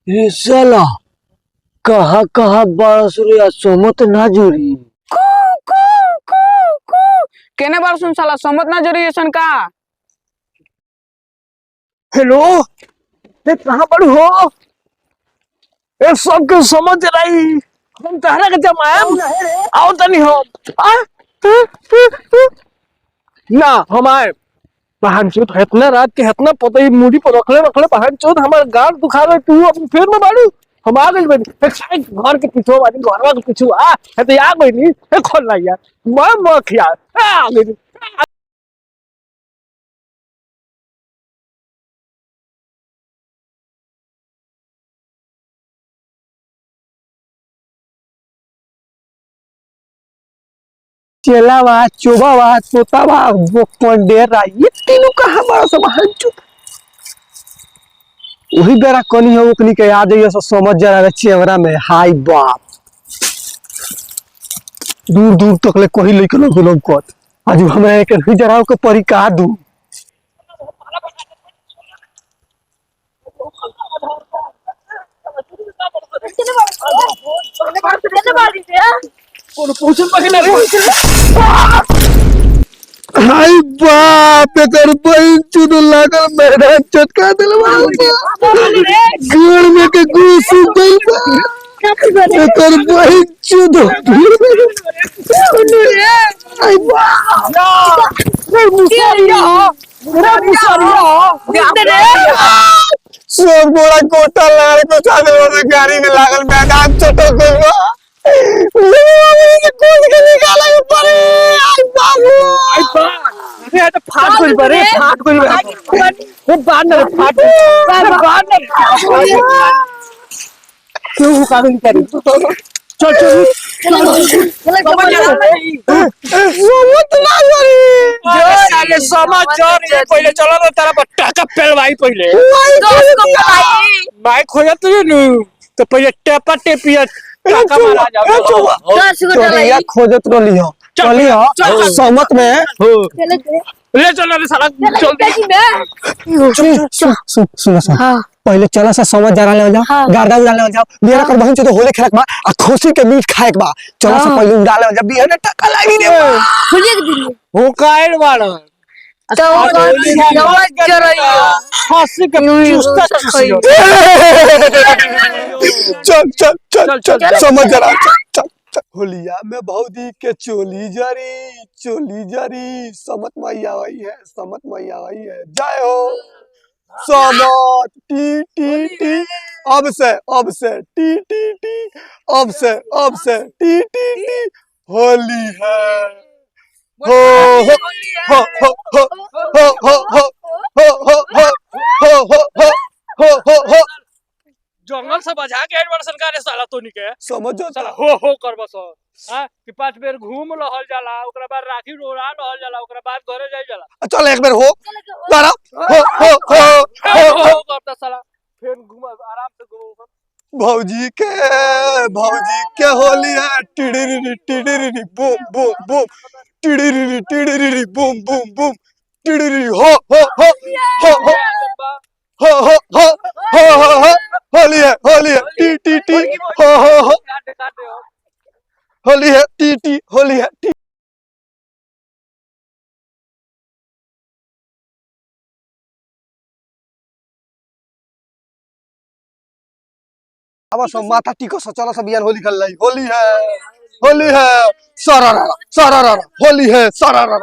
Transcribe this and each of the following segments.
ये साला कहाँ कहाँ बारस रे सोमत ना जोड़ी। केने बार सुन साला समझ ना जरूरी है का। हेलो, ये कहाँ पर हो? ये सबके समझ रही हम तहरा के जमाएम आओ तनी हम ना हम आए बहन चोद इतना रात के इतना पता ही मुड़ी पर रखले रखले बहन चोद हमार गांड दुखावे तू अब फिर में बाड़ू हम आ गइल बनी एक साइड घर के पीछे बानी घरवा के पीछे है तो आ गइनी ए खोल ला यार मैं मख यार आ गइनी। चेलावा चोबावा तोतावा पंडेरा ये तीनों कहाँ बड़ा सब हंचू वही बेरा कनी हो ओकनी के आ जाइए सब समझ जरा चेवरा में हाय बाप दूर दूर तक ले कोई लेके लोग कत आज हमरा एक ही जरा के परी का दू पूछन पकड़ रे हाय बाप एकर बहन चुद लागल मैदान चटका दिलवा घर में के घुस गइल बा एकर बहन चुद हाय बाप रे मुसरिया सब बड़ा कोटा लाड़ को साथे वाला गाड़ी में लागल मैदान चटक गइल बा कूद के निकाला ऊपर आई बाबू आई बा अरे तो फाट गइल बा रे फाट गइल बा वो बांध फाट क्यों काबिल करी चल चल समझ ना करी जो साले समझ जो पहले चलो ना तेरा बट्टा का पेलवाई पहले भाई खोया तुझे नु तो पहले टेपा टेपिया काका मारा जाओ खोजत रही चलिए सहमत में ले चलो रे साला सुन पहले चला सा समझ जरा ले जाओ गार्डा उड़ा ले जाओ मेरा कर बहन तो होले खेलक बा आ खुशी के मीट खाएक बा चला सा पहले उड़ा ले जा बिहने टका लागी रे खुली के दिन हो काइल बाड़ा तो समझ जरा हंसी के चुस्ता चुसियो चल समझ जरा चल होलिया में भौजी के चोली जरी समत मैया आई है समत मैया आई है जय हो समत टी टी टी अब से टी टी टी अब से टी टी टी होली है हो हो हो हो हो हो हो हो हो हो हो हो जंगल से बजा के एडवर सरकार साला तो निके समझो साला हो कर बस हां कि पांच बेर घूम लहल जाला ओकरा बाद राखी रोड़ा लहल जाला ओकरा बाद घरे जाई जाला चल एक बार हो लड़ा हो करता साला फिर घूम आराम से घूम भौजी के होली है टिडिरी बूम बूम बूम टिडिरी बूम बूम बूम टिडिरी हो होली है टी टी टी हो होली है टी टी होली है टी अब सब माथा टिको से चलो सब यार होली खेल लाई होली है सरारा होली है सरारा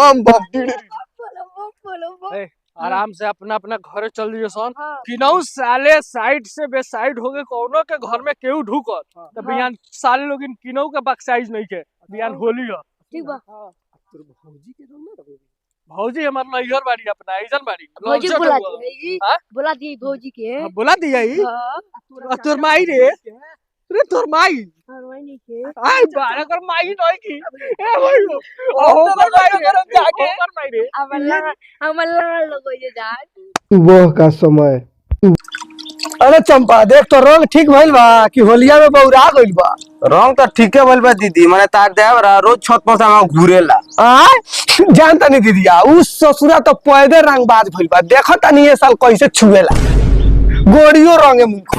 बम बम टिडिरी आराम से अपना अपना घर चल दिए सन किनौ साले साइड से बे साइड हो गए कोनो के घर में केहू ढुकत त बियान साले लोग किनौ के बक्साइज नहीं के बियान होली है ठीक बा तोर भौजी के रंग ना भौजी हमार नैहर बाड़ी अपना ऐजन बाड़ी भौजी बुला दी भौजी के बुला दिया ही तोर माई रे तोर माई नहीं के आई बारा कर माई नहीं की ए भाई ओ कर माई रे जाके कर माई रे हमला लोग हो जाए वो का समय अरे चंपा देख तो रंग ठीक भइल बा कि होलिया में बौरा गइल बा रंग तो ठीके भइल बा दीदी माने तार देवरा रोज छत पर से घूरेला आ जानता नहीं दीदिया उस ससुरा तो पैदे रंगबाज भइल बा देखता नहीं ये साल कैसे छुएला गोड़ियों रंगे मुख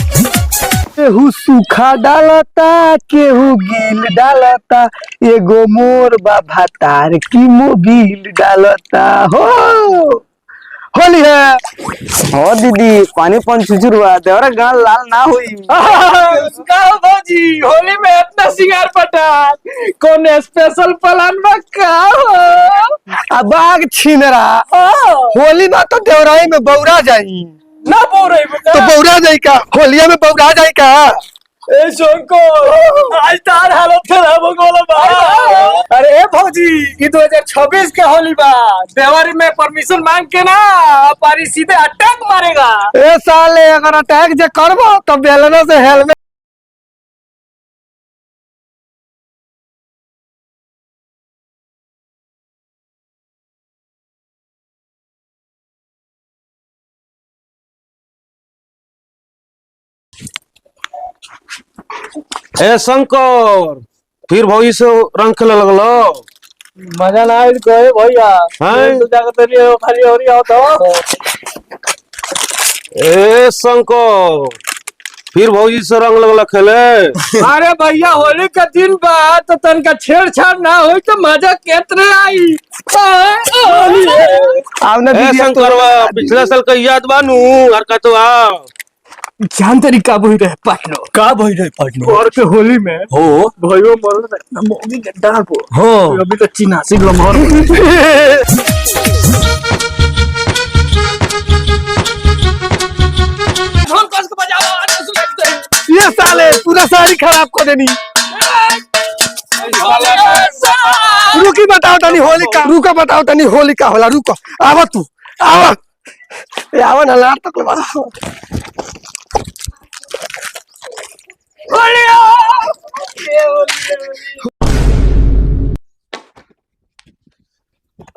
केहू सूखा डालता केहू गील डालता एगो मोर बाबा तार की मोबिल डालता हो होली है हो दीदी पानी पन छुचुरुआ देवरा गाल लाल ना हुई भौजी होली में इतना सिंगार पटार कौन स्पेशल प्लान बा का हो बाग छीन रहा होली में तो देवराई में बौरा जाई ना बोल रही तो बौरा जाई का होलिया में बौरा जाई का ए शंकर आज तार हालत खराब हो गलो बा अरे ए भौजी ई 2026 के होली बा देवारी में परमिशन मांग के ना पारी सीधे अटैक मारेगा ए साले अगर अटैक जे करबो तो बेलना से हेलमेट ए शंकर फिर भौजी से रंग खेले लगलो मजा ना आइल गए भैया हैं? तो जाकर तेरी खाली हो रही हो तो ए शंकर फिर भौजी से रंग लगला खेले अरे भैया होली का दिन बा तो तनका छेड़छाड़ ना हो तो मजा केतने आई आवने ए दीदी शंकरवा पिछले साल का याद बानू हरकतवा जान तरीका बोल रहे पाटनो का भई रे पाटनो और के होली में हो भयो मरल ना मोगी के डाल पो हो अभी तो चिनासी ग्लमर ढोल कस के बजाओ आज सुनाई ये साले पूरा साड़ी खराब कर देनी रुकी बताओ तनी होली का रुका बताओ तनी होली का होला रुको आवा तू आवा ए आवा ना लाट तक लगा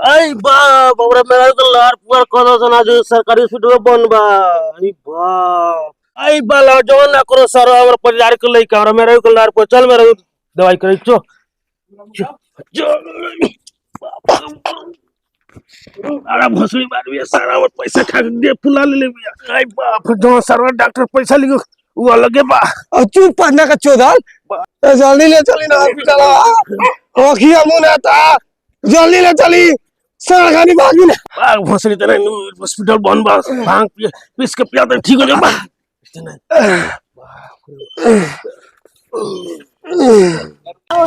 आई बा बाबरा मेरा तो लार पुअर कोनो सना जो सरकारी स्कूल में बन बा आई बा आई बा ला जो ना करो सर हमर परिवार के लई का मेरा को लार पुअर चल मेरा दवाई करे चो अरे भसड़ी मार भी सारा और पैसा खा के दे फुला ले ले बिया आई बाप जो सरवर डॉक्टर पैसा लियो वो अलगे बा और चुप पढ़ना का चोदल जल्दी ले चली ना हॉस्पिटल ओखिया मुंह था जल्दी ले चली सरखानी भागी ना बाग भसड़ी तेरे हॉस्पिटल बन बा भांग पीस के पिया तो ठीक हो जाए बा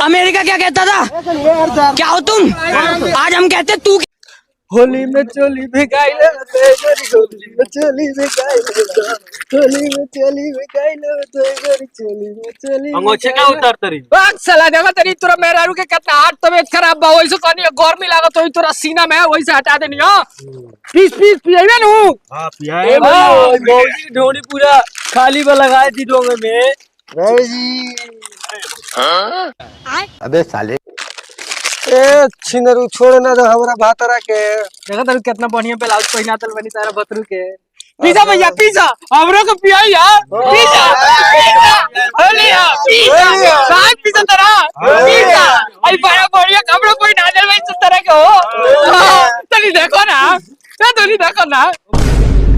अमेरिका क्या कहता था क्या हो तुम आज हम कहते तू होली में चोली भिगाई ले होली में चोली भिगाई ले होली में चोली भिगाई ले होली में चोली अंगोछे का उतार तरी बाग साला देखो तेरी तोरा मेहरारू के कितना हाथ तबीयत खराब बा वैसे कहनी गर्मी लागत होई तोरा सीना में वैसे हटा देनी हां पीस पीस पिएबे नु हां पिया ए भाई भौजी ढोड़ी पूरा खाली में लगाए दी डोंगे में अबे साले ए छिनरू छोड़ ना दो हमरा भातरा के देखो तेरे कितना बढ़िया ब्लाउज पहना तल बनी तारा बतरू के पिज्जा भैया पिज्जा हमरो को पिया यार पिज्जा पिज्जा पिज्जा साथ पिज्जा तेरा पिज्जा आई बड़ा बढ़िया हमरो कोई ना दे भाई तरह के हो तनी देखो ना तनी देखो ना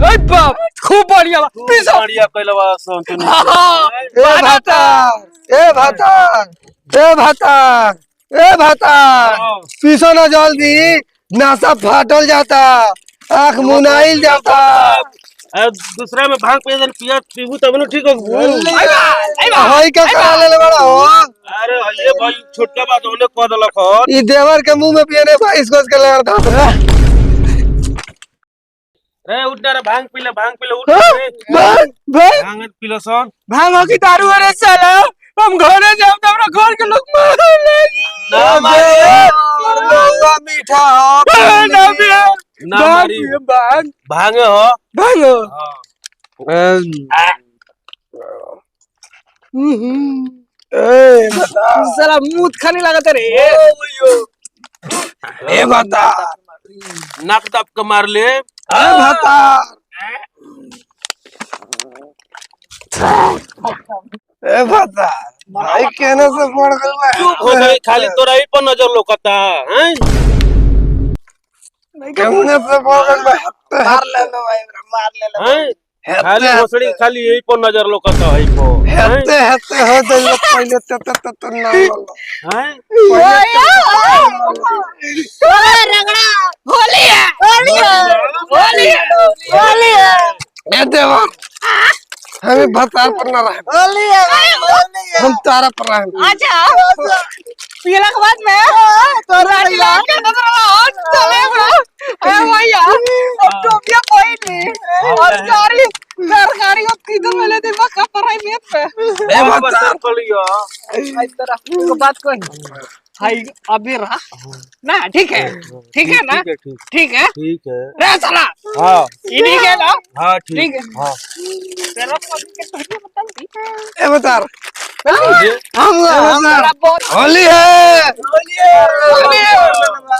ओए बाप खूब बढ़िया पिज्जा बढ़िया कहलवा सुन ए भातार ए भातार ए भातार ए भातार पीसो ना जल्दी नासा फाटल जाता आँख मुनाइल जाता दूसरा में भांग पे पिया पीबू तब न ठीक हो हई का करा ले बड़ा हो अरे ये भाई छोटका बात होने कह दलक हो ई देवर के मुंह में पिए ने 22 गोज के लगा था रे उठ रे भांग पी ले उठ रे भांग पी लो सन भांगो की दारू अरे साला हम घरे जाओ तो हमरा घर के लोग मारे लगी ना मारे लोगा मीठा हो ना भी ना मारी भांग भांग हो भांगो ए बता साला मुंह खाने लगा रे ए बता नाक दाब के मार ले ए बता ए बता भाई कहने से पड़ गया चुप हो गई, खाली तोरा ही पर नजर लोकता हैं। कहने से पड़ गया मार ले लो भाई मार ले लो हैं खाली भोसड़ी खाली यही पर नजर लोकता है को हेते हेते हो जाइए पहले तो ना हैं। रगड़ा होली है होली है होली है होली है ए देवा हमें बता पर ना रहे होली है हम तारा पर रहे अच्छा पीला के बाद में तो भैया के नजर हाथ चले बड़ा ए भैया अब टोपिया कोई नहीं और सारी सरकारी अब किधर मिले थे मक्का पर है मेप पे ए बता कलियो इस तरह को बात कोई हाई अभी रहा ना ठीक है ना ठीक है रे साला हां ठीक है ना हां ठीक ठीक है। हां तेरा फोन के तोड़िए बता ए बता हम होली है